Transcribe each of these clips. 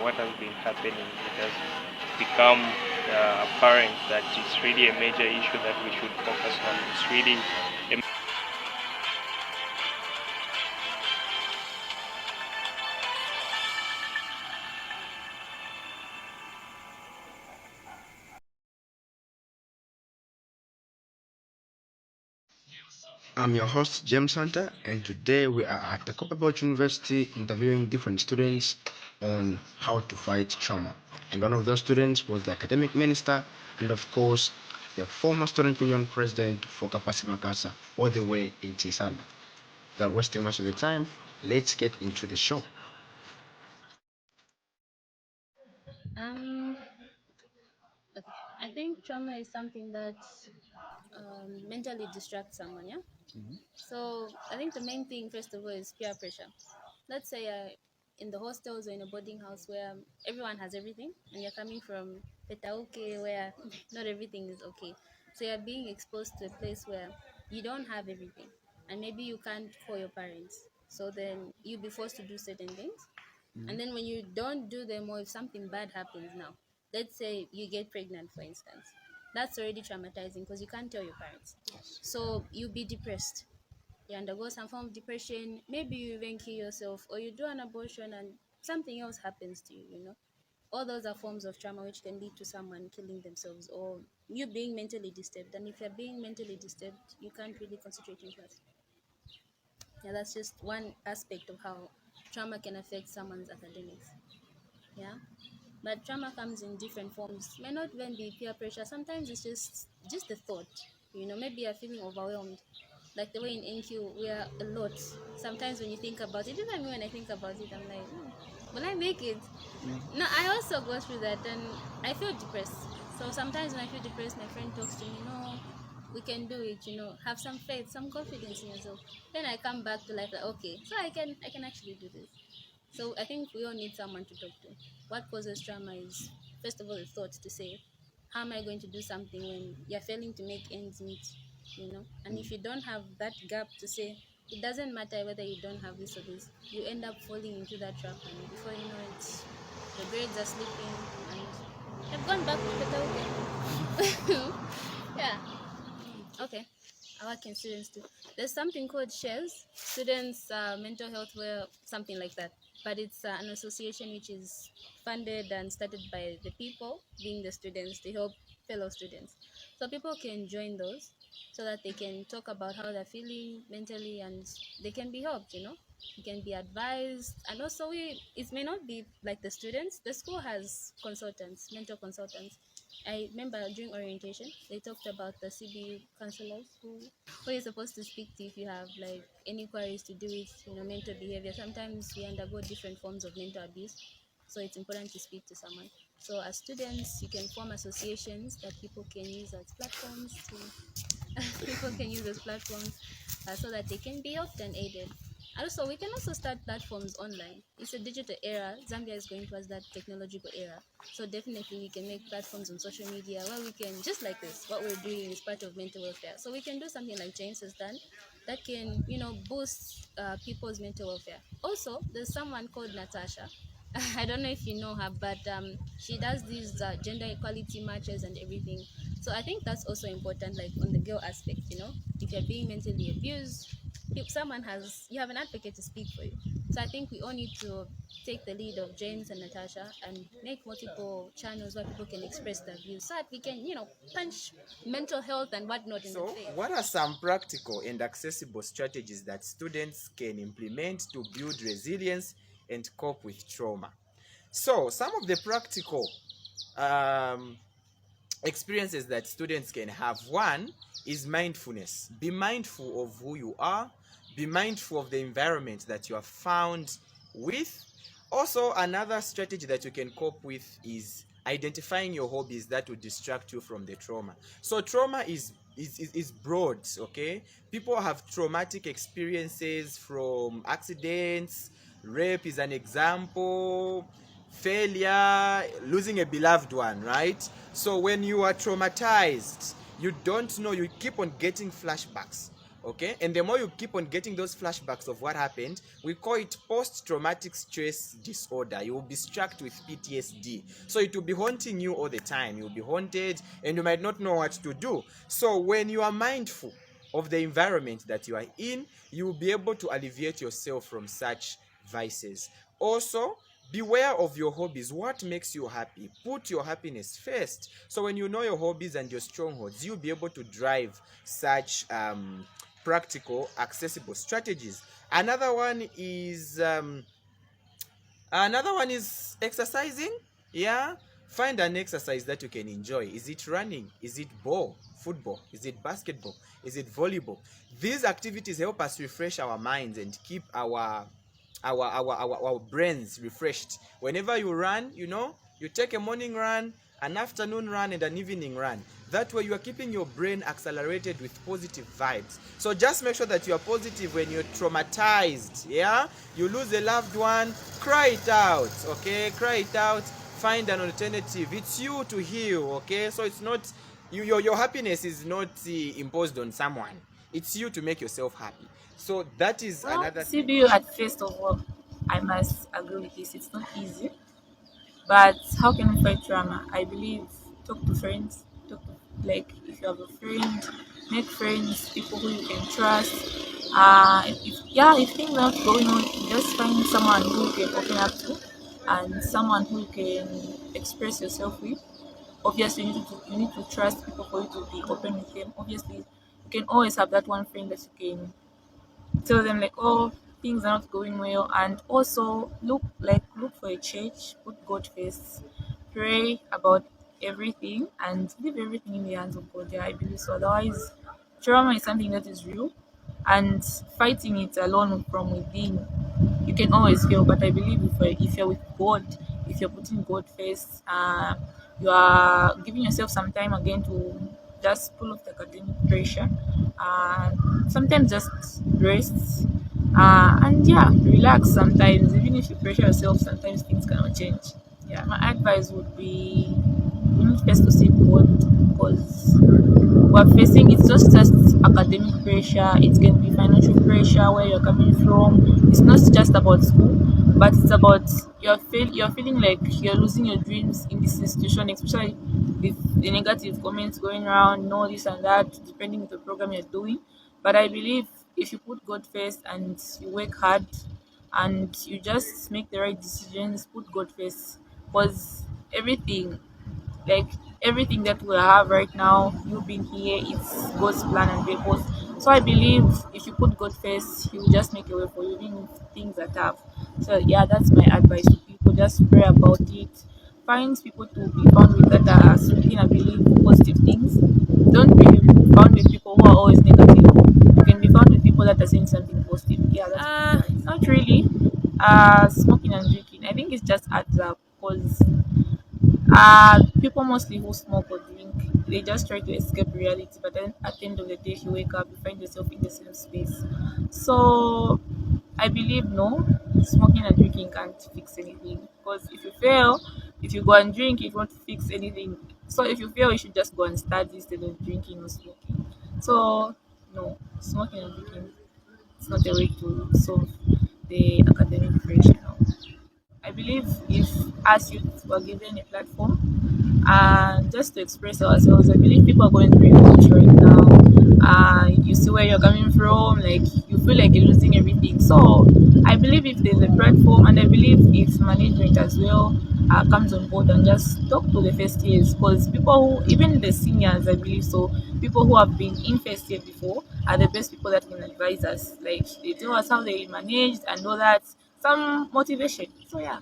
what has been happening, it has become apparent that it's really a major issue that we should focus on. It's really a I'm your host, James Hunter, and today we are at the Copperbelt University interviewing different students on how to fight trauma. And one of those students was the academic minister, and of course, the former student union president for Kapasa Makasa, all the way in Tisana. Without wasting much of the time, let's get into the show. Um, okay. I think trauma is something that mentally distracts someone, yeah? So I think the main thing, first of all, is peer pressure. Let's say in the hostels or in a boarding house where everyone has everything, and you're coming from Petauke where not everything is okay. So you're being exposed to a place where you don't have everything, and maybe you can't call your parents. So then you'll be forced to do certain things. And then when you don't do them, or if something bad happens now, let's say you get pregnant, for instance, that's already traumatizing because you can't tell your parents. So you'll be depressed. You undergo some form of depression. Maybe you even kill yourself, or you do an abortion and something else happens to you, you know. All those are forms of trauma which can lead to someone killing themselves or you being mentally disturbed. And if you're being mentally disturbed, you can't really concentrate in class. Yeah, that's just one aspect of how trauma can affect someone's academics. Yeah, but trauma comes in different forms. May not even be peer pressure. Sometimes it's just a thought. You know, maybe you're feeling overwhelmed. Like the way in NQ we are a lot. Sometimes when you think about it, even me when I think about it, I'm like, will I make it? No, I also go through that and I feel depressed. So sometimes when I feel depressed, my friend talks to me, no, we can do it, you know, have some faith, some confidence in yourself. Then I come back to life like, okay, so I can actually do this. So I think we all need someone to talk to. What causes trauma is, first of all, the thought to say, how am I going to do something when you're failing to make ends meet, you know? And if you don't have that gap to say, it doesn't matter whether you don't have this or this, you end up falling into that trap, and before you know it, the grades are slipping, and I've gone back to the yeah. Okay. I work in students too. There's something called SHARES, Students Mental Health, where something like that. But it's an association which is funded and started by the people, being the students, to help fellow students. So people can join those so that they can talk about how they're feeling mentally and they can be helped, you know. You can be advised. And also, it may not be like the students. The school has consultants, mental consultants. I remember during orientation, they talked about the CBU counselors who you're supposed to speak to if you have like any queries to do with, you know, mental behavior. Sometimes we undergo different forms of mental abuse, so it's important to speak to someone. So as students, you can form associations that people can use as platforms to people can use as platforms so that they can be helped and aided. And also, we can also start platforms online. It's a digital era. Zambia is going towards that technological era. So definitely we can make platforms on social media where we can, just like this, what we're doing is part of mental welfare. So we can do something like James has done that can, you know, boost people's mental welfare. Also, there's someone called Natasha. I don't know if you know her, but she does these gender equality marches and everything. So I think that's also important, like on the girl aspect, you know, if you're being mentally abused, if someone has, you have an advocate to speak for you. So I think we all need to take the lead of James and Natasha and make multiple channels where people can express their views so that we can, you know, punch mental health and whatnot in the So, face. what are some practical and accessible strategies that students can implement to build resilience and cope with trauma? So, some of the practical um, experiences that students can have, one is mindfulness. Be mindful of who you are, be mindful of the environment that you are found with. Also, another strategy that you can cope with is identifying your hobbies that will distract you from the trauma. So trauma is broad. Okay, people have traumatic experiences from accidents. Rape is an example, failure, losing a beloved one, right? So when you are traumatized, you don't know, you keep on getting flashbacks. Okay, and the more you keep on getting those flashbacks of what happened, we call it post-traumatic stress disorder. You will be struck with PTSD, so it will be haunting you all the time. You'll be haunted and you might not know what to do. So when you are mindful of the environment that you are in, you will be able to alleviate yourself from such vices. Also, beware of your hobbies. What makes you happy? Put your happiness first. So when you know your hobbies and your strongholds, you'll be able to drive such practical, accessible strategies. Another one is exercising. Yeah, find an exercise that you can enjoy. Is it running? Is it ball, football? Is it basketball? Is it volleyball? These activities help us refresh our minds and keep our brains refreshed. Whenever you run, you take a morning run, an afternoon run, and an evening run. That way you are keeping your brain accelerated with positive vibes. So just make sure that you are positive when you're traumatized. Yeah, you lose a loved one, cry it out. Okay, cry it out. Find an alternative. It's you to heal. Okay, so it's not your happiness is not imposed on someone. It's you to make yourself happy. So that is Well, another thing. CBU at first of all, I must agree with this. It's not easy, but how can we fight trauma? I believe talk to friends. Talk to, like if you have a friend, make friends, people who you can trust. If things are not going on, just find someone who you can open up to, and someone who you can express yourself with. Obviously, you need to trust people for you to be open with them. Obviously, you can always have that one friend that you can tell them like, oh, things are not going well, and also look for a church, put God first, pray about everything, and leave everything in the hands of God. Yeah, I believe so. Otherwise, trauma is something that is real, and fighting it alone from within, you can always fail. But I believe if you're with God, if you're putting God first, you are giving yourself some time again to just pull off the academic pressure, sometimes just rest, and yeah, relax sometimes. Even if you pressure yourself, sometimes things cannot change. Yeah, my advice would be you need first to seek God, because we're facing it's just academic pressure, it can be financial pressure where you're coming from. It's not just about school, but it's about you're feeling like you're losing your dreams in this institution, especially with the negative comments going around, no this and that, depending on the program you're doing. But I believe if you put God first and you work hard and you just make the right decisions, put God first, because everything like everything that we have right now, you being here, it's God's plan and purpose. So I believe if you put God first, He will just make a way for you, even if things are tough. So yeah, that's my advice to people. Just pray about it. Find people to be found with that are speaking and believe positive things. Don't be found with people who are always negative. You can be found with people that are saying something positive. Yeah, that's my advice. Not really. Smoking and drinking. I think it's just adds up because people mostly who smoke or drink, they just try to escape reality. But then at the end of the day, if you wake up, you find yourself in the same space. So I believe no, smoking and drinking can't fix anything. Because if you go and drink, it won't fix anything. So if you fail, you should just go and study instead of drinking or smoking. So no, smoking and drinking, it's not a way to solve the academic pressure. No. I believe if as youth were given a platform and just to express ourselves, I believe people are going through a much right now. You see where you're coming from, like you feel like you're losing everything. So I believe if there's a platform, and I believe if management as well comes on board and just talk to the first years, because people who, even the seniors, I believe so, people who have been in first year before are the best people that can advise us. Like they tell us how they managed and all that, some motivation. So yeah.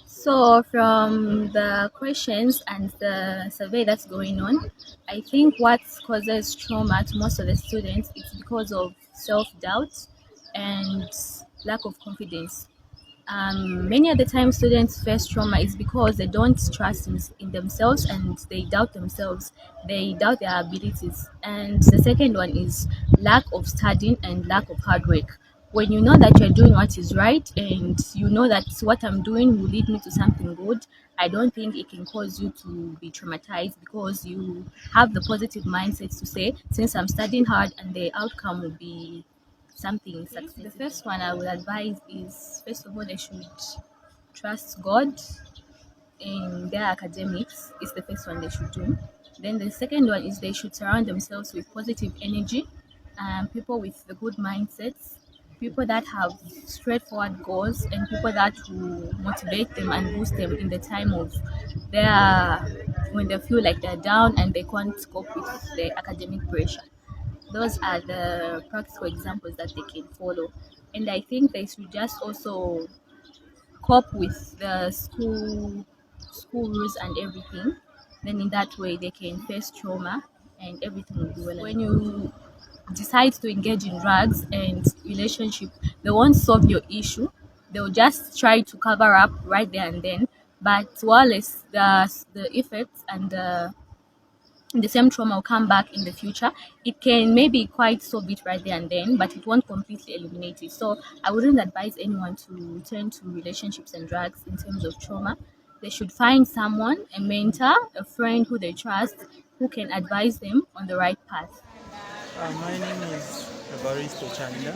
So, from the questions and the survey that's going on, I think what causes trauma to most of the students is because of self doubt and lack of confidence. Many of the time, students face trauma is because they don't trust in themselves and they doubt themselves. They doubt their abilities. And the second one is lack of studying and lack of hard work. when you know that you're doing what is right and you know that what I'm doing will lead me to something good, I don't think it can cause you to be traumatized, because you have the positive mindset to say, since I'm studying hard and the outcome will be something successful. The first one I would advise is, first of all, they should trust God in their academics. Is the first one they should do. Then the second one is they should surround themselves with positive energy, people with the good mindsets, people that have straightforward goals, and people that will motivate them and boost them in the time of their when they feel like they're down and they can't cope with the academic pressure. Those are the practical examples that they can follow. And I think they should just also cope with the school rules and everything. Then in that way they can face trauma and everything will be well. When you decide to engage in drugs and relationship, they won't solve your issue. They'll just try to cover up right there and then. But while it's the effects and the same trauma will come back in the future. It can maybe quite solve it right there and then, but it won't completely eliminate it. So I wouldn't advise anyone to turn to relationships and drugs in terms of trauma. They should find someone, a mentor, a friend who they trust, who can advise them on the right path. My name is Evaristo Chanda,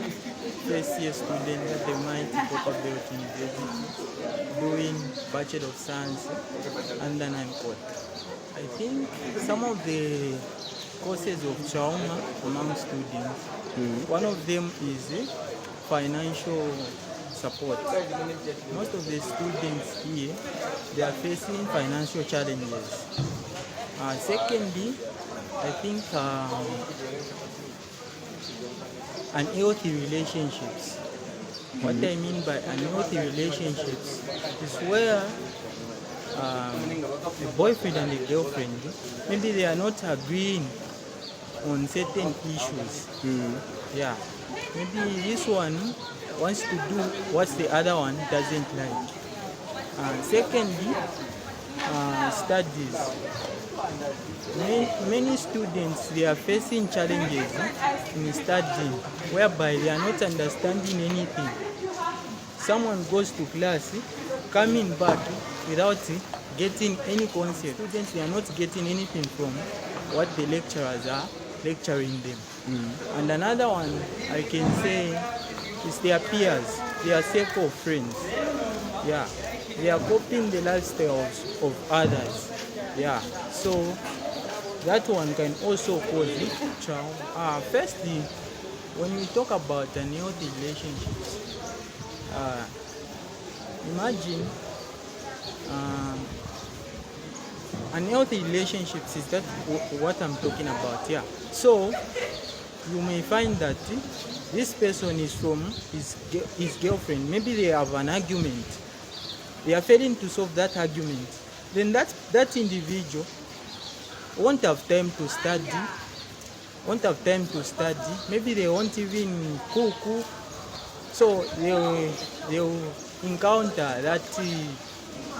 first year student at the mighty Copperbelt University, doing Bachelor of Science under 9 court. I think some of the causes of trauma among students, one of them is financial support. Most of the students here, they are facing financial challenges. Secondly, I think unhealthy relationships. What I mean by unhealthy relationships is where a boyfriend and a girlfriend, maybe they are not agreeing on certain issues. Yeah, maybe this one wants to do what the other one doesn't like. Secondly, studies. Many students, they are facing challenges in studying, whereby they are not understanding anything. Someone goes to class, coming back without getting any concept. Students, they are not getting anything from what the lecturers are lecturing them. And another one I can say is their peers, their circle of friends. Yeah, they are copying the lifestyles of others. Yeah, so that one can also cause trauma. Firstly, when we talk about unhealthy relationships, imagine unhealthy relationships is that what I'm talking about. Yeah, so you may find that this person is from his girlfriend. Maybe they have an argument. They are failing to solve that argument. Then that individual won't have time to study. Maybe they won't even cook. So they'll encounter that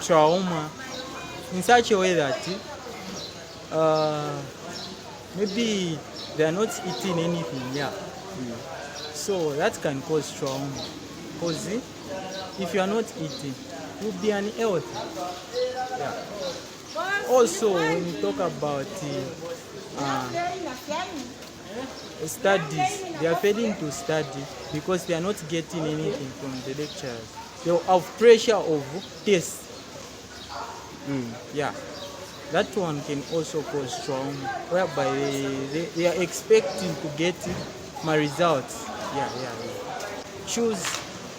trauma in such a way that maybe they are not eating anything. Yeah. So that can cause trauma. Because if you are not eating, you'll be unhealthy. Yeah. Also, when you talk about studies, they are failing to study because they are not getting anything from the lecturers. They have pressure of tests. Yeah, that one can also cause trauma, whereby they are expecting to get my results. Yeah. Choose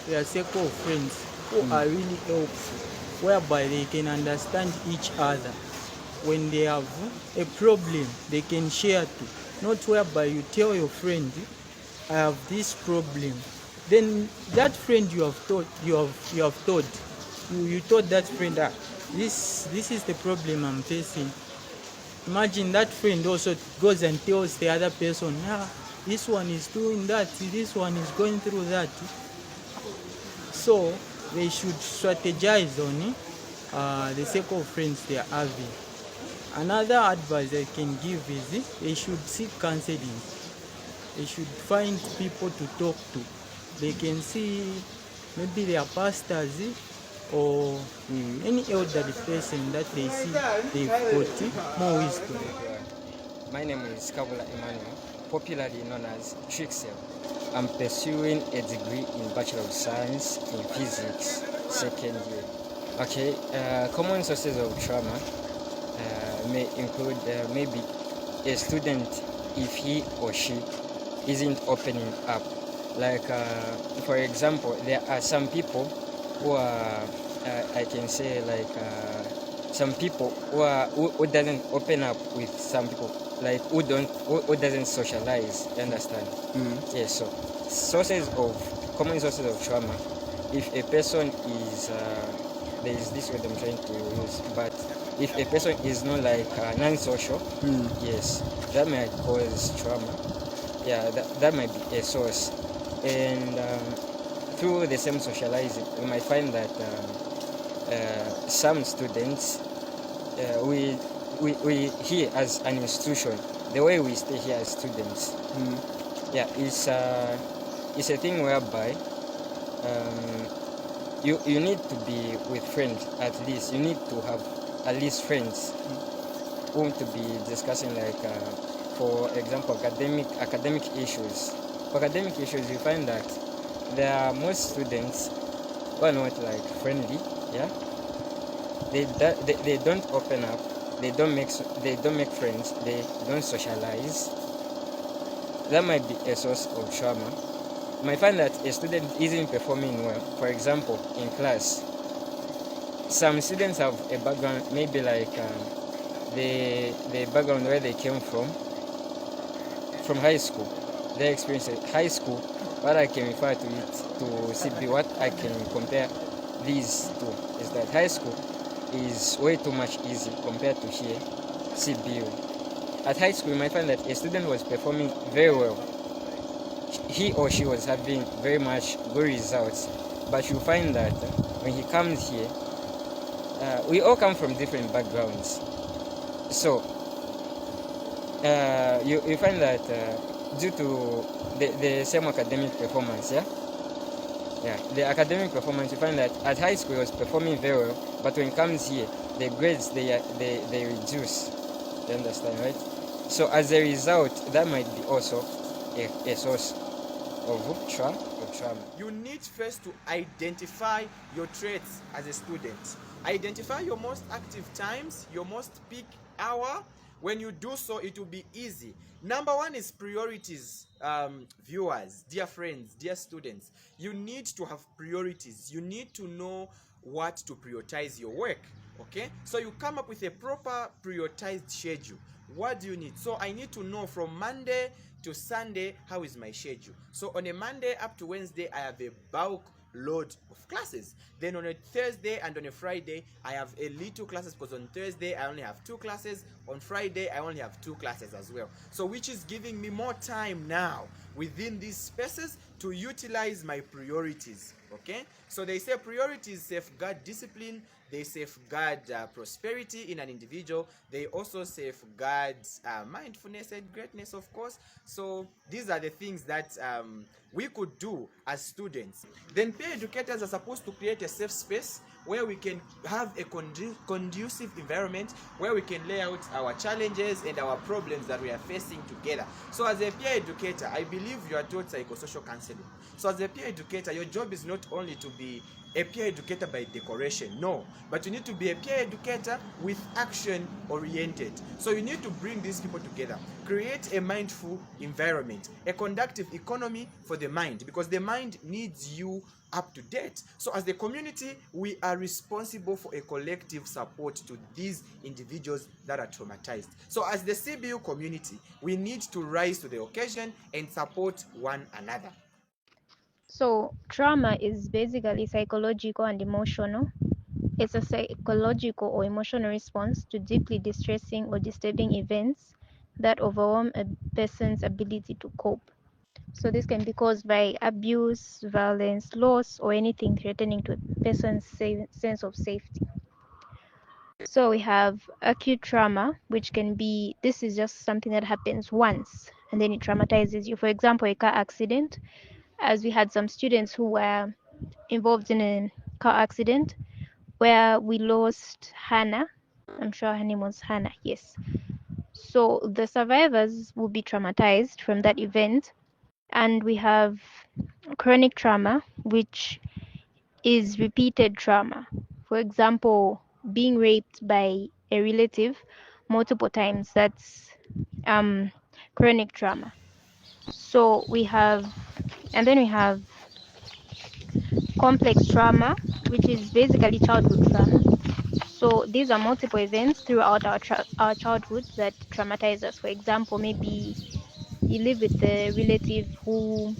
their circle of friends who are really helpful, whereby they can understand each other. When they have a problem, they can share too. Not whereby you tell your friend, I have this problem. Then that friend you told that friend that this is the problem I'm facing. Imagine that friend also goes and tells the other person, this one is doing that, this one is going through that. So they should strategize on the circle of friends they are having. Another advice I can give is they should seek counseling. They should find people to talk to. they can see maybe their pastors or any elderly person that they see they've got more wisdom. My name is Kabula Emmanuel, popularly known as Trixel. I'm pursuing a degree in Bachelor of Science in Physics, second year. Okay, common sources of trauma may include maybe a student if he or she isn't opening up. Like, for example, there are some people who are, I can say, like, some people who doesn't open up with some people, like who doesn't socialize. You understand? Yes. So common sources of trauma. If a person is there is this word I'm trying to use, but if a person is not like non-social, yes, that might cause trauma. Yeah, that might be a source. And through the same socializing, we might find that some students, we here as an institution, the way we stay here as students, yeah, it's a thing whereby you need to be with friends at least. You need to have at least friends whom to be discussing, like for example, academic issues. For academic issues, you find that there are most students who are not like friendly. Yeah, they don't open up. They don't make friends. They don't socialize. That might be a source of trauma. You might find that a student isn't performing well. For example, in class, some students have a background, maybe like the background where they came from high school. Their experience at high school, what I can refer to it to CBU, what I can compare these two is that high school is way too much easy compared to here, CBU. At high school, you might find that a student was performing very well. He or she was having very much good results, but you find that when he comes here, we all come from different backgrounds. So you find that due to the same academic performance, the academic performance, you find that at high school he was performing very well, but when it comes here, the grades they reduce. You understand, right? So as a result, that might be also a source of trauma. You need first to identify your traits as a student. Identify your most active times, your most peak hour. When you do so, it will be easy. Number one is priorities. Viewers, dear friends, dear students, you need to have priorities. You need to know what to prioritize your work. Okay, so you come up with a proper prioritized schedule. What do you need? So I need to know from Monday to Sunday, how is my schedule? So on a Monday up to Wednesday, I have a bulk load of classes. Then on a Thursday and on a Friday, I have a little classes, because on Thursday I only have 2 classes. On Friday I only have 2 classes as well. So which is giving me more time now within these spaces to utilize my priorities. Okay, so they say priorities safeguard discipline, they safeguard prosperity in an individual, they also safeguard mindfulness and greatness, of course. So these are the things that we could do as students. Then peer educators are supposed to create a safe space where we can have a conducive environment where we can lay out our challenges and our problems that we are facing together. So as a peer educator, I believe you are taught psychosocial counseling. So as a peer educator, your job is not only to be a peer educator by decoration, no, but you need to be a peer educator with action oriented. So you need to bring these people together, create a mindful environment, a conductive economy for the mind, because the mind needs you up to date. So as the community, we are responsible for a collective support to these individuals that are traumatized. So as the CBU community, we need to rise to the occasion and support one another. So trauma is basically psychological and emotional. It's a psychological or emotional response to deeply distressing or disturbing events that overwhelm a person's ability to cope. So this can be caused by abuse, violence, loss, or anything threatening to a person's sense of safety. So we have acute trauma, which can be, this is just something that happens once and then it traumatizes you. For example, a car accident. as we had some students who were involved in a car accident where we lost Hannah. I'm sure her name was Hannah, yes. So the survivors will be traumatized from that event. And we have chronic trauma, which is repeated trauma. For example, being raped by a relative multiple times, that's chronic trauma. So we have, and then we have complex trauma, which is basically childhood trauma. So these are multiple events throughout our childhood that traumatize us. For example, maybe you live with a relative who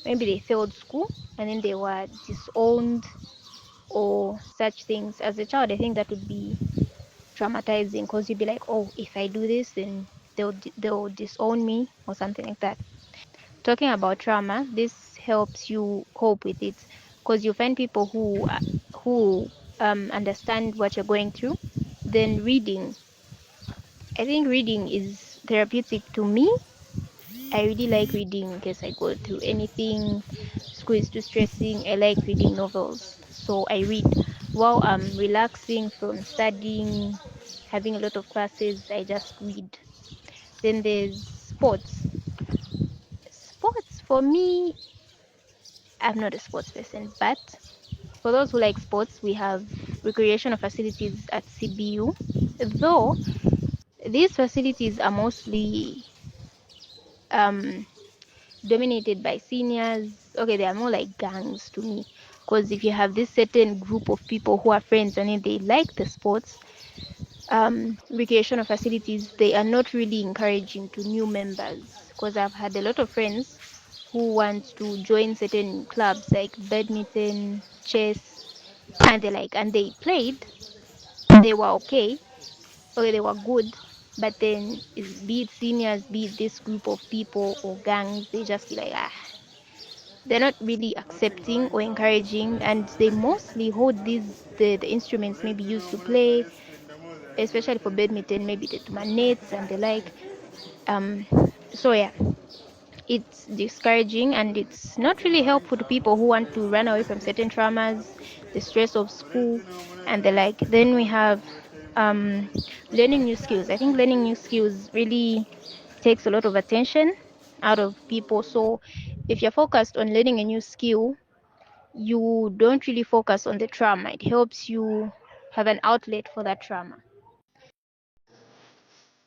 maybe they failed school and then they were disowned or such things. As a child, I think that would be traumatizing because you'd be like, oh, if I do this, then they'll disown me or something like that. Talking about trauma, this helps you cope with it because you find people who understand what you're going through. Then reading, I think reading is therapeutic to me. I really like reading in case I go through anything. School is too stressing. I like reading novels, so I read while I'm relaxing from studying, having a lot of classes. I just read. Then there's sports. Sports for me, I'm not a sports person, but for those who like sports, we have recreational facilities at CBU. Though these facilities are mostly dominated by seniors. Okay, they are more like gangs to me. Because if you have this certain group of people who are friends and they like the sports, recreational facilities, they are not really encouraging to new members. Because I've had a lot of friends who want to join certain clubs like badminton, chess, and they played, they were okay, they were good, but then be it seniors, be it this group of people or gangs, they just be like, they're not really accepting or encouraging, and they mostly hold the instruments maybe used to play, especially for badminton, maybe the nets and the like. So yeah, it's discouraging and it's not really helpful to people who want to run away from certain traumas, the stress of school and the like. Then we have learning new skills. I think learning new skills really takes a lot of attention out of people. So if you're focused on learning a new skill, you don't really focus on the trauma. It helps you have an outlet for that trauma.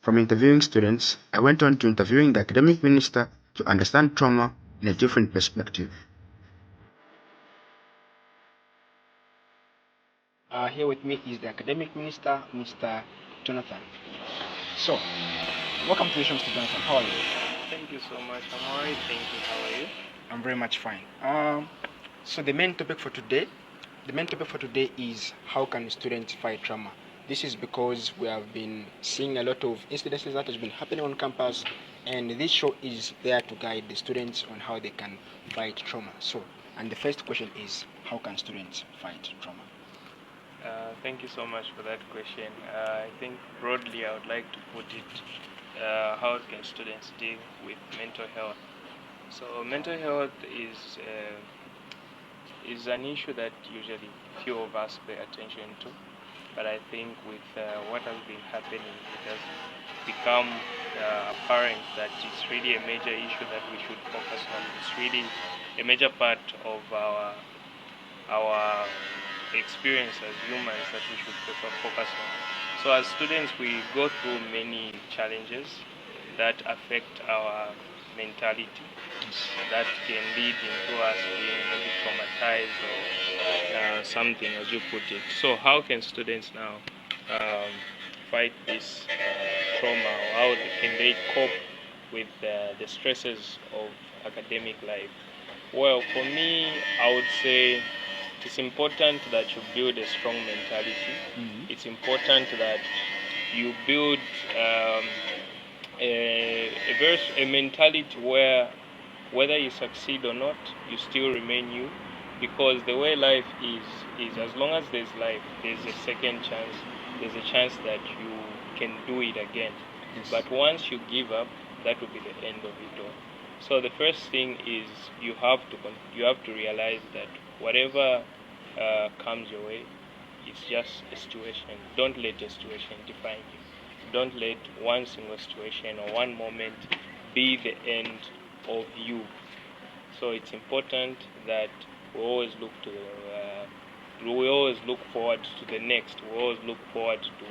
From interviewing students, I went on to interviewing the academic minister to understand trauma in a different perspective. Here with me is the academic minister, Mr. Jonathan. So, welcome to the show, Mr. Jonathan. How are you? Thank you so much. I'm alright. Thank you. How are you? I'm very much fine. So the main topic for today is how can students fight trauma. This is because we have been seeing a lot of incidences that has been happening on campus, and this show is there to guide the students on how they can fight trauma. So, and the first question is, how can students fight trauma? Thank you so much for that question. I think broadly I would like to put it, how can students deal with mental health? So mental health is an issue that usually few of us pay attention to, but I think with what has been happening, it has become apparent that it's really a major issue that we should focus on. It's really a major part of our experience as humans that we should focus on. So as students, we go through many challenges that affect our mentality, that can lead into us being maybe traumatized or something, as you put it. So how can students now fight this trauma, or how can they cope with the stresses of academic life? Well, for me, I would say it's important that you build a strong mentality. It's important that you build a mentality where whether you succeed or not, you still remain you, because the way life is as long as there's life, there's a second chance, there's a chance that you can do it again. Yes. But once you give up, that will be the end of it all. So the first thing is you have to realize that whatever comes your way, it's just a situation. Don't let a situation define you. Don't let one single situation or one moment be the end of you. So it's important that we always look forward to the next. We always look forward to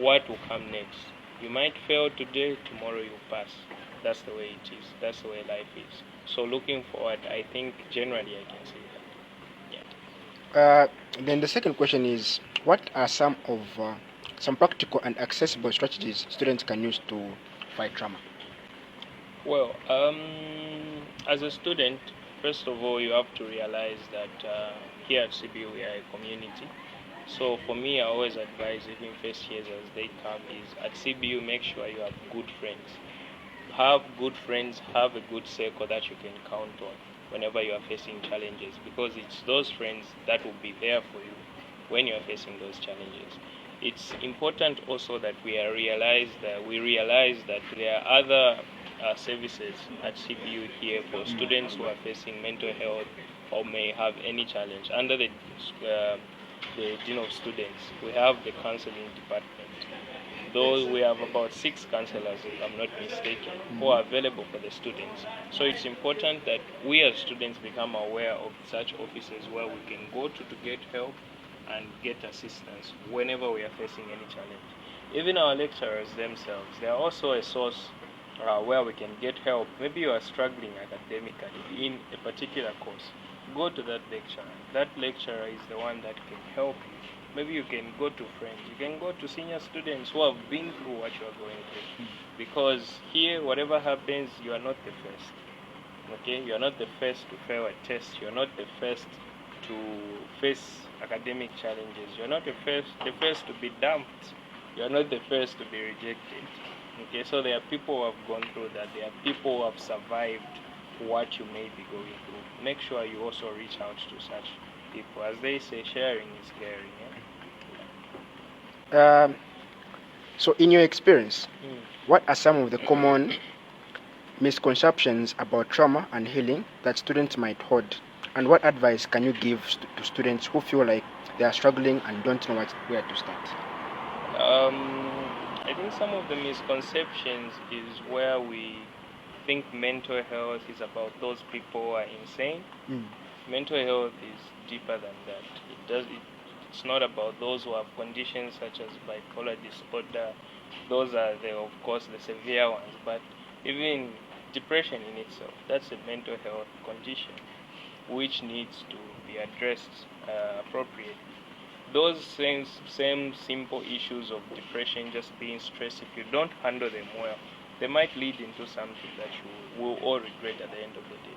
what will come next. You might fail today, tomorrow you pass. That's the way it is. That's the way life is. So looking forward, I think generally I can say that. Yeah. Then the second question is, what are some practical and accessible strategies students can use to fight trauma? Well, as a student, first of all, you have to realize that here at CBU we are a community. So for me, I always advise even first years as they come is at CBU make sure you have good friends. Have good friends, have a good circle that you can count on whenever you are facing challenges, because it's those friends that will be there for you when you are facing those challenges. It's important also that we realize that there are other services at CBU here for students who are facing mental health or may have any challenge. Under the Dean of Students, we have the counseling department. Those we have about 6 counselors, if I'm not mistaken, who are available for the students. So it's important that we as students become aware of such offices where we can go to get help and get assistance whenever we are facing any challenge. Even our lecturers themselves, they are also a source where we can get help. Maybe you are struggling academically in a particular course. Go to that lecturer. That lecturer is the one that can help you. Maybe you can go to friends. You can go to senior students who have been through what you are going through. Because here, whatever happens, you are not the first. Okay? You are not the first to fail a test. You are not the first to face academic challenges. You are not the first to be dumped. You are not the first to be rejected. Okay? So there are people who have gone through that. There are people who have survived what you may be going through. Make sure you also reach out to such people. As they say, sharing is caring. Yeah? So in your experience, what are some of the common misconceptions about trauma and healing that students might hold? And what advice can you give to students who feel like they are struggling and don't know where to start? I think some of the misconceptions is where we think mental health is about those people who are insane. Mental health is deeper than that. It's not about those who have conditions such as bipolar disorder. Those are of course the severe ones, but even depression in itself, that's a mental health condition which needs to be addressed appropriately. Those same simple issues of depression, just being stressed, if you don't handle them well, they might lead into something that you will all regret at the end of the day.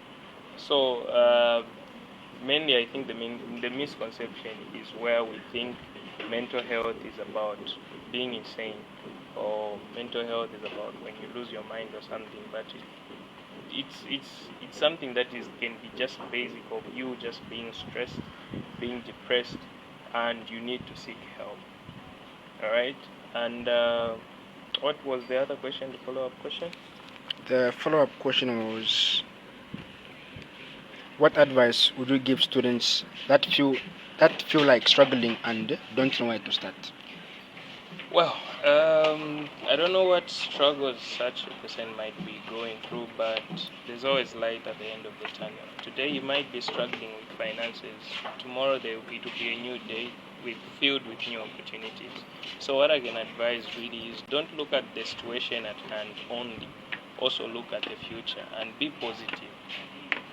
So mainly I think the misconception is where we think mental health is about being insane, or mental health is about when you lose your mind or something, but it's something that can be just basic of you just being stressed, being depressed, and you need to seek help. Alright? And what was the other question, the follow-up question? The follow-up question was, what advice would you give students that feel like struggling and don't know where to start? Well, I don't know what struggles such a person might be going through, but there's always light at the end of the tunnel. Today you might be struggling with finances. Tomorrow it will be a new day filled with new opportunities. So what I can advise really is don't look at the situation at hand only. Also look at the future and be positive.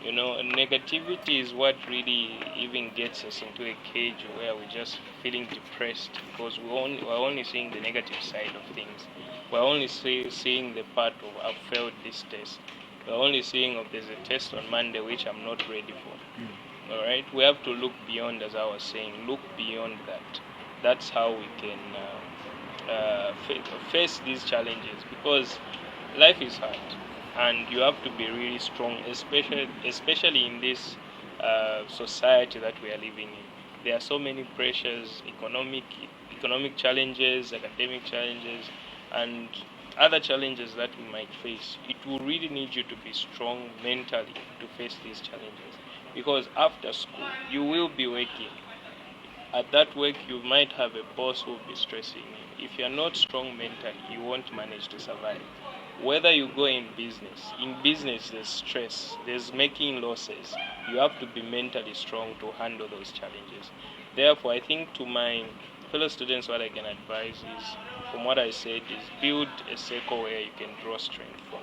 You know, negativity is what really even gets us into a cage where we're just feeling depressed because we're only seeing the negative side of things. We're only seeing the part of I've failed this test. We're only seeing there's a test on Monday which I'm not ready for. All right, we have to look beyond, as I was saying, look beyond that. That's how we can face these challenges, because life is hard. And you have to be really strong, especially in this society that we are living in. There are so many pressures, economic challenges, academic challenges, and other challenges that we might face, it will really need you to be strong mentally to face these challenges. Because after school, you will be working. At that work, you might have a boss who will be stressing you. If you're not strong mentally, you won't manage to survive. Whether you go in business there's stress, there's making losses. You have to be mentally strong to handle those challenges. Therefore, I think to my fellow students, what I can advise is, from what I said, is build a circle where you can draw strength from.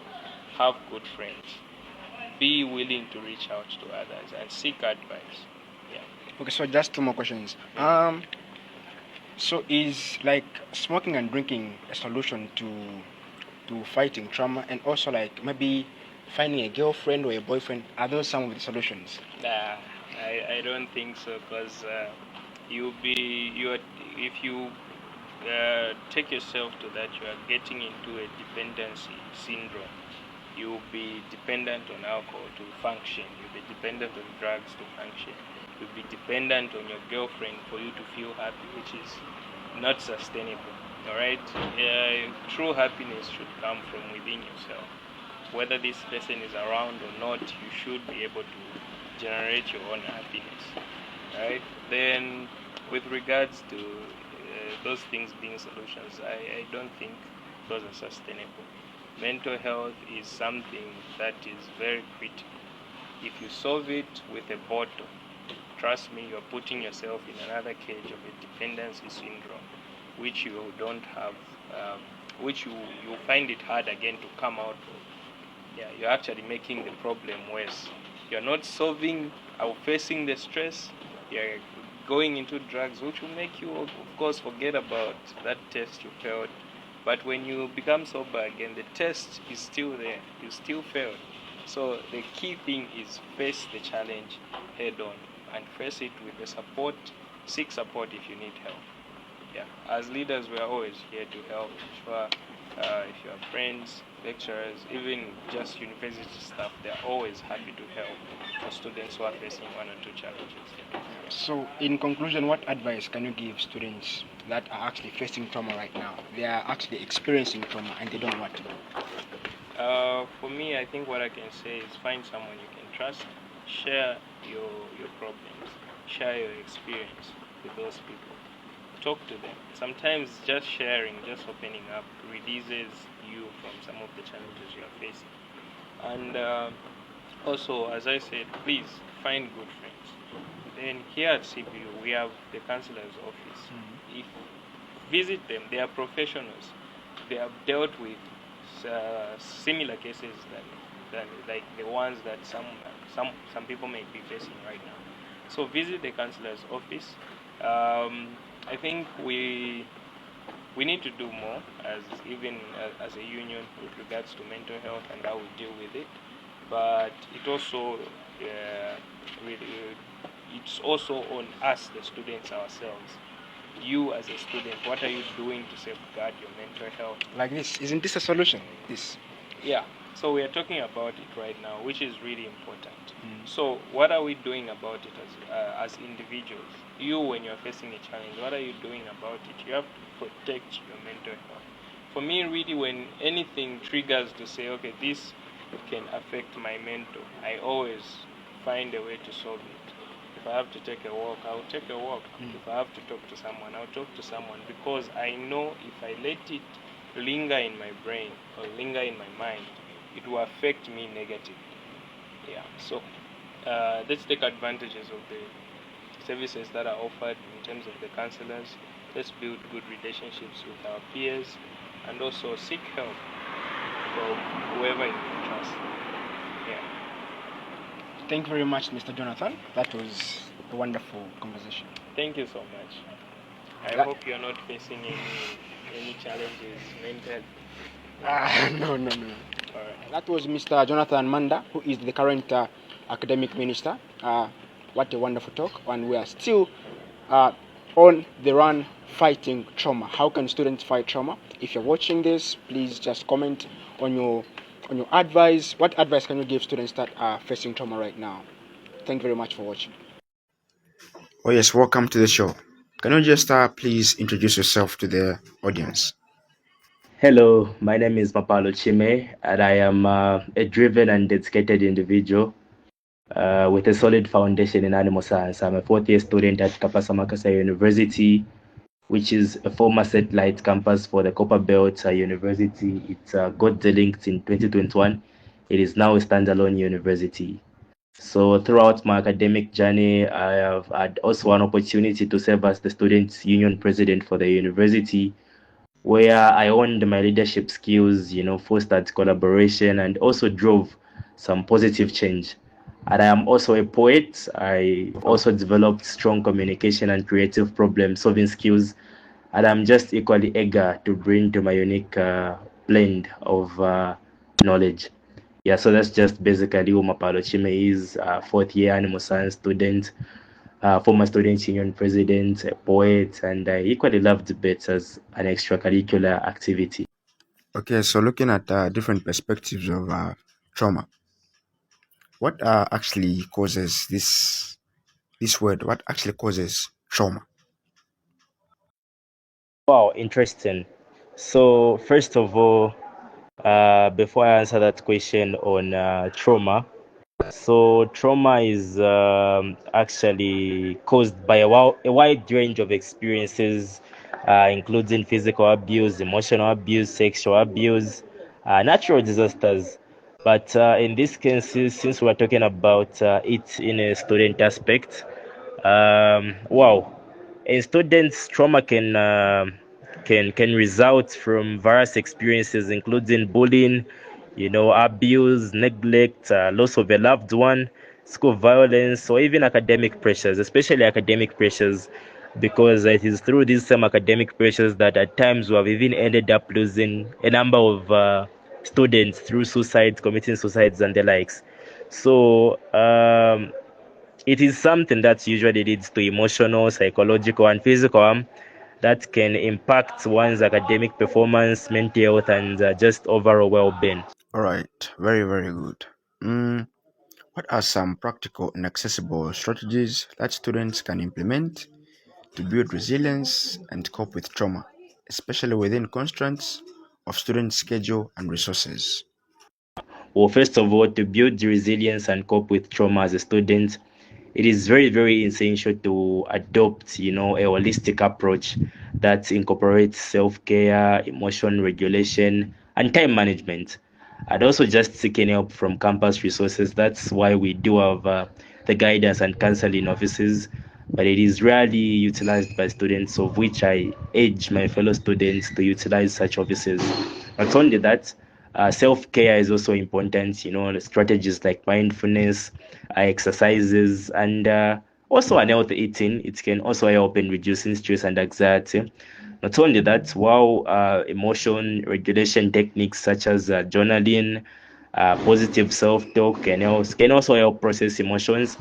Have good friends. Be willing to reach out to others and seek advice. Yeah. Okay, so just two more questions. So is like smoking and drinking a solution to fighting trauma, and also like maybe finding a girlfriend or a boyfriend? Are those some of the solutions? Nah, I don't think so, because if you take yourself to that, you are getting into a dependency syndrome. You'll be dependent on alcohol to function. You'll be dependent on drugs to function. You'll be dependent on your girlfriend for you to feel happy, which is not sustainable. Alright? True happiness should come from within yourself. Whether this person is around or not, you should be able to generate your own happiness. Alright? Then, with regards to those things being solutions, I don't think those are sustainable. Mental health is something that is very critical. If you solve it with a bottle, trust me, you're putting yourself in another cage of a dependency syndrome, which you don't have, which you find it hard again to come out of. Yeah, you're actually making the problem worse. You're not solving or facing the stress. You're going into drugs, which will make you, of course, forget about that test you failed. But when you become sober again, the test is still there. You still failed. So the key thing is face the challenge head on and face it with the support. Seek support if you need help. Yeah, as leaders, we are always here to help. If you have friends, lecturers, even just university staff, they're always happy to help for students who are facing one or two challenges. So, in conclusion, what advice can you give students that are actually facing trauma right now? They are actually experiencing trauma and they don't want to. For me, I think what I can say is find someone you can trust, share your problems, share your experience with those people. Talk to them. Sometimes just sharing, just opening up releases you from some of the challenges you are facing. And also, as I said, please find good friends. Then here at CBU, we have the counselor's office. If visit them, they are professionals. They have dealt with similar cases than like the ones that some people may be facing right now. So visit the counselor's office. I think we need to do more as a union with regards to mental health and how we deal with it. But it also it's also on us, the students ourselves. You as a student, what are you doing to safeguard your mental health? Like this, isn't this a solution? This. Yeah. So we are talking about it right now, which is really important. So what are we doing about it as individuals? You, when you're facing a challenge, what are you doing about it? You have to protect your mental health. For me, really, when anything triggers to say, okay, this can affect my mental, I always find a way to solve it. If I have to take a walk, I'll take a walk. If I have to talk to someone, I'll talk to someone, because I know if I let it linger in my brain or linger in my mind, it will affect me negatively. Yeah. So let's take advantages of the services that are offered in terms of the counselors. Let's build good relationships with our peers, and also seek help from whoever you can trust. Yeah. Thank you very much, Mr. Jonathan. That was a wonderful conversation. Thank you so much. I hope you're not facing any challenges mentally. No. All right. That was Mr. Jonathan Manda, who is the current academic minister. What a wonderful talk. And we are still on the run fighting trauma. How can students fight trauma? If you're watching this, please just comment on your advice. What advice can you give students that are facing trauma right now? Thank you very much for watching. Oh yes, welcome to the show. Can you just please introduce yourself to the audience? Hello, my name is Mapalo Chime, and I am a driven and dedicated individual with a solid foundation in animal science. I'm a fourth year student at Kapasa Makasa University, which is a former satellite campus for the Copperbelt University. It got delinked in 2021. It is now a standalone university. So throughout my academic journey, I have had also an opportunity to serve as the Students' Union President for the university, where I honed my leadership skills, fostered collaboration, and also drove some positive change. And I am also a poet. I also developed strong communication and creative problem solving skills. And I'm just equally eager to bring to my unique blend of knowledge. Yeah, so that's just basically who Mapalo Chime is, fourth year animal science student, former student union president, a poet, and I equally love debates as an extracurricular activity. Okay, so looking at different perspectives of trauma, what actually causes this word? What actually causes trauma? Wow, interesting. So, first of all, before I answer that question on trauma, so trauma is actually caused by a wide range of experiences, including physical abuse, emotional abuse, sexual abuse, natural disasters. But in this case, since we're talking about it in a student aspect, wow, in students, trauma can result from various experiences, including bullying, abuse, neglect, loss of a loved one, school violence, or even academic pressures, especially academic pressures, because it is through these same academic pressures that at times we have even ended up losing a number of students through suicides, committing suicides, and the likes. So, it is something that usually leads to emotional, psychological, and physical harm that can impact one's academic performance, mental health, and just overall well-being. All right, very, very good. Mm, what are some practical and accessible strategies that students can implement to build resilience and cope with trauma, especially within constraints of student schedule and resources? Well, first of all, to build resilience and cope with trauma as a student, it is very, very essential to adopt, a holistic approach that incorporates self-care, emotion regulation, and time management. And also just seeking help from campus resources. That's why we do have the guidance and counseling offices, but it is rarely utilized by students, of which I urge my fellow students to utilize such offices. Not only that, self-care is also important, strategies like mindfulness, exercises, and also unhealthy eating. It can also help in reducing stress and anxiety. Not only that, while emotion regulation techniques such as journaling, positive self-talk can also help process emotions.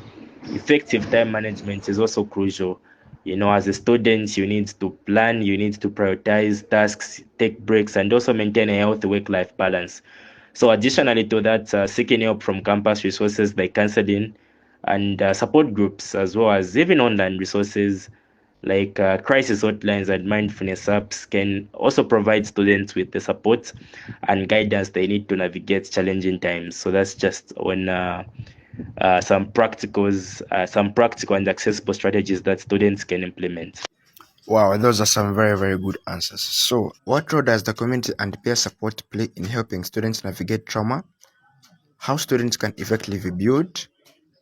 Effective time management is also crucial. As a student, you need to plan, you need to prioritize tasks, take breaks, and also maintain a healthy work-life balance. So, additionally to that, seeking help from campus resources like counseling and support groups, as well as even online resources like crisis hotlines and mindfulness apps, can also provide students with the support and guidance they need to navigate challenging times. So that's just on some practical and accessible strategies that students can implement. Wow, those are some very, very good answers. So, what role does the community and peer support play in helping students navigate trauma? How students can effectively build,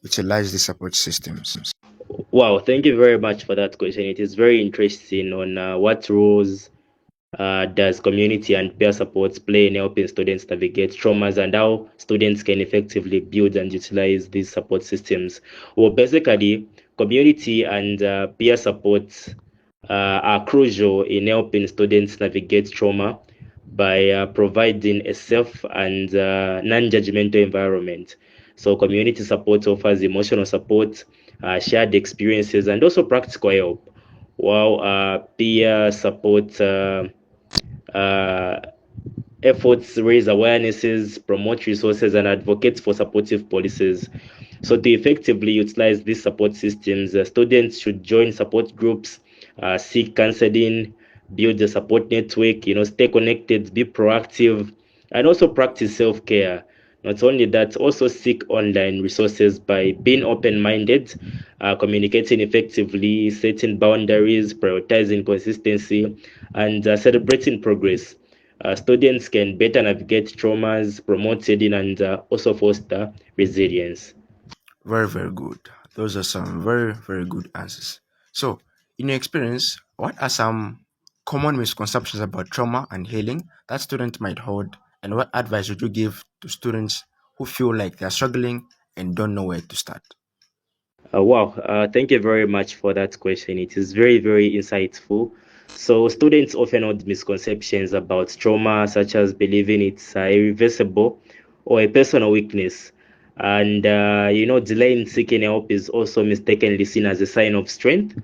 utilize the support systems? Wow, thank you very much for that question. It is very interesting on what roles does community and peer supports play in helping students navigate traumas and how students can effectively build and utilize these support systems? Well, basically, community and peer supports are crucial in helping students navigate trauma by providing a safe and non-judgmental environment. So community support offers emotional support, shared experiences, and also practical help, while peer support uh, efforts raise awarenesses, promote resources, and advocate for supportive policies. So, to effectively utilize these support systems, students should join support groups, seek counseling, build a support network, stay connected, be proactive, and also practice self-care. Not only that, also seek online resources by being open-minded, communicating effectively, setting boundaries, prioritizing consistency, and celebrating progress. Students can better navigate traumas, promote healing, and also foster resilience. Very, very good. Those are some very, very good answers. So, in your experience, what are some common misconceptions about trauma and healing that students might hold, and what advice would you give to students who feel like they're struggling and don't know where to start? Wow, thank you very much for that question. It is very, very insightful. So, students often hold misconceptions about trauma, such as believing it's irreversible or a personal weakness. And, delay in seeking help is also mistakenly seen as a sign of strength.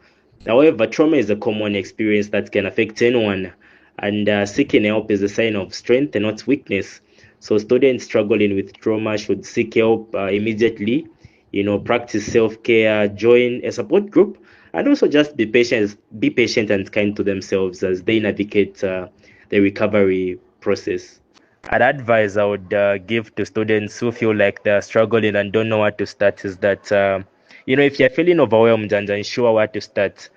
However, trauma is a common experience that can affect anyone, and seeking help is a sign of strength and not weakness. So, students struggling with trauma should seek help immediately, practice self-care, join a support group, and also just be patient and kind to themselves as they navigate the recovery process. An advice I would give to students who feel like they're struggling and don't know where to start is that, if you're feeling overwhelmed and unsure where to start,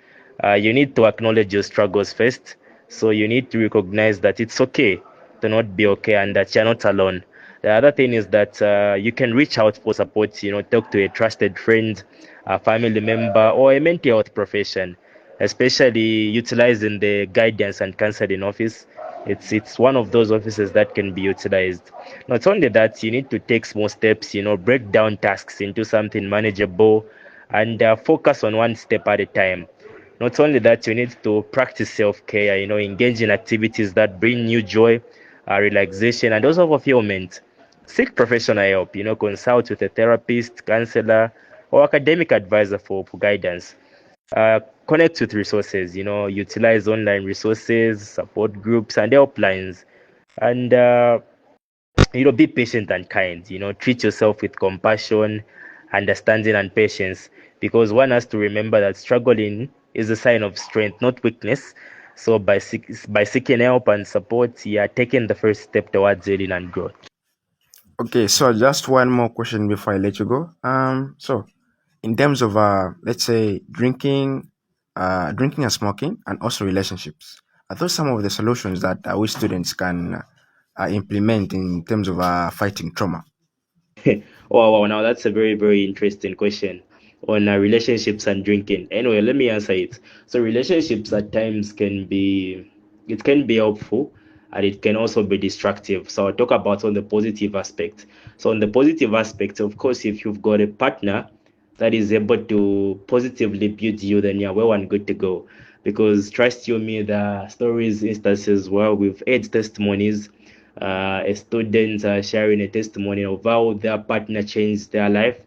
you need to acknowledge your struggles first. So you need to recognize that it's okay to not be okay and that you're not alone. The other thing is that you can reach out for support, talk to a trusted friend, a family member, or a mental health profession, especially utilizing the guidance and counseling office. It's one of those offices that can be utilized. Not only that, you need to take small steps, break down tasks into something manageable and focus on one step at a time. Not only that, you need to practice self-care, engage in activities that bring you joy, relaxation, and also fulfillment. Seek professional help, consult with a therapist, counselor, or academic advisor for guidance. Connect with resources, utilize online resources, support groups, and helplines. And, be patient and kind, treat yourself with compassion, understanding, and patience. Because one has to remember that struggling is a sign of strength, not weakness. So by seeking help and support, you are taking the first step towards healing and growth. Okay, so just one more question before I let you go. So in terms of let's say drinking and smoking, and also relationships, are those some of the solutions that we students can implement in terms of fighting trauma? Oh, wow, now that's a very, very interesting question on relationships and drinking. Anyway, let me answer it. So relationships at times it can be helpful and it can also be destructive. So I'll talk about on the positive aspect. So on the positive aspect, of course, if you've got a partner that is able to positively build you, then you're well and good to go. Because trust you me, there are stories, instances where we've heard testimonies, a student sharing a testimony of how their partner changed their life.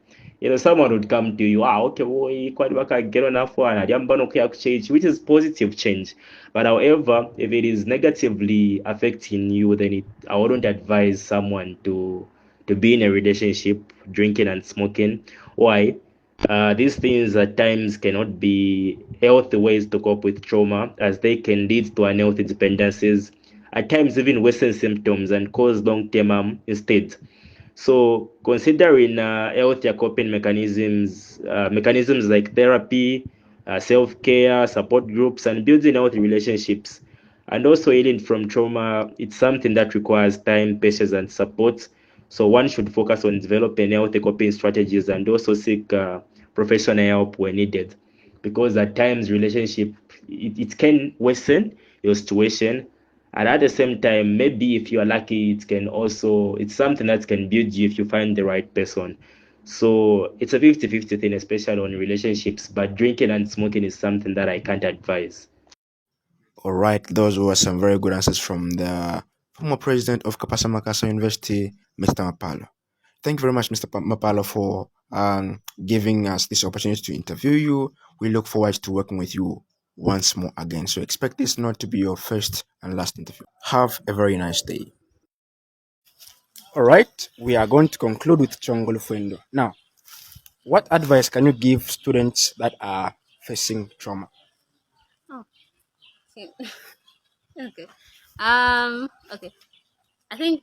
Someone would come to you, okay, boy, quite work I get on that one, change, which is positive change. But however, if it is negatively affecting you, then I wouldn't advise someone to be in a relationship, drinking and smoking. Why? These things at times cannot be healthy ways to cope with trauma, as they can lead to unhealthy dependencies, at times even worsen symptoms and cause long-term harm instead. So considering healthier coping mechanisms like therapy, self-care, support groups, and building healthy relationships, and also healing from trauma, it's something that requires time, patience, and support. So one should focus on developing healthy coping strategies and also seek professional help when needed, because at times relationship it can worsen your situation, and at the same time, maybe if you are lucky, it's something that can build you if you find the right person. So it's a 50-50 thing, especially on relationships, but drinking and smoking is something that I can't advise. All right, those were some very good answers from the former president of Kapasa Makasa University, Mr. Mapalo. Thank you very much, Mr. Mapalo, for giving us this opportunity to interview you. We look forward to working with you once more again. So expect this not to be your first and last interview. Have a very nice day. All right, we are going to conclude with Chongolo Fuendo. Now, what advice can you give students that are facing trauma? Oh, okay. Okay. Okay. I think,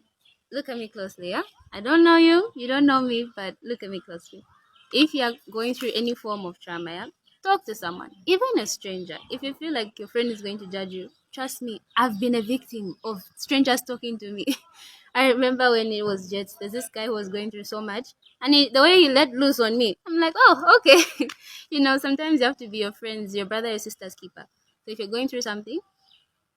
look at me closely, yeah? I don't know you, you don't know me, but look at me closely. If you're going through any form of trauma, yeah, talk to someone, even a stranger. If you feel like your friend is going to judge you, trust me, I've been a victim of strangers talking to me. I remember when it was Jets, there's this guy who was going through so much, and the way he let loose on me, I'm like, oh, okay. Sometimes you have to be your friends, your brother, your sister's keeper. So if you're going through something,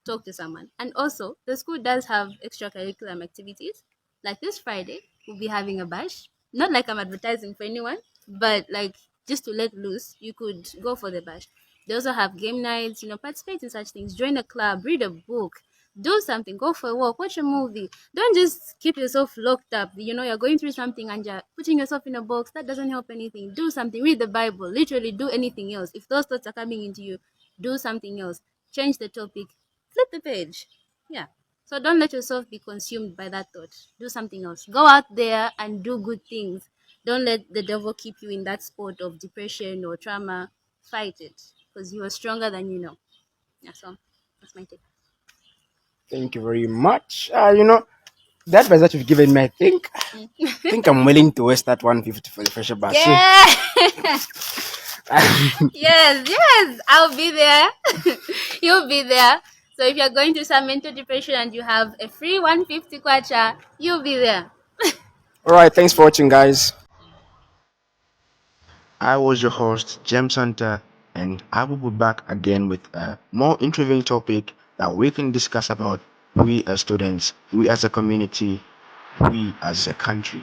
talk to someone. And also, the school does have extracurricular activities. Like this Friday, we'll be having a bash. Not like I'm advertising for anyone, but like just to let loose, you could go for the bash. They also have game nights, participate in such things. Join a club, read a book, do something, go for a walk, watch a movie. Don't just keep yourself locked up. You're going through something and you're putting yourself in a box. That doesn't help anything. Do something, read the Bible, literally do anything else. If those thoughts are coming into you, do something else. Change the topic, flip the page. Yeah. So don't let yourself be consumed by that thought. Do something else. Go out there and do good things. Don't let the devil keep you in that spot of depression or trauma. Fight it because you are stronger than you know. Yeah, so that's my take. Thank you very much. The advice that you've given me, I think I'm willing to waste that 150 for the fresher batch. Yeah. Yes, I'll be there. You'll be there. So if you're going through some mental depression and you have a free 150 kwacha, you'll be there. All right, thanks for watching, guys. I was your host, James Hunter, and I will be back again with a more intriguing topic that we can discuss about we as students, we as a community, we as a country.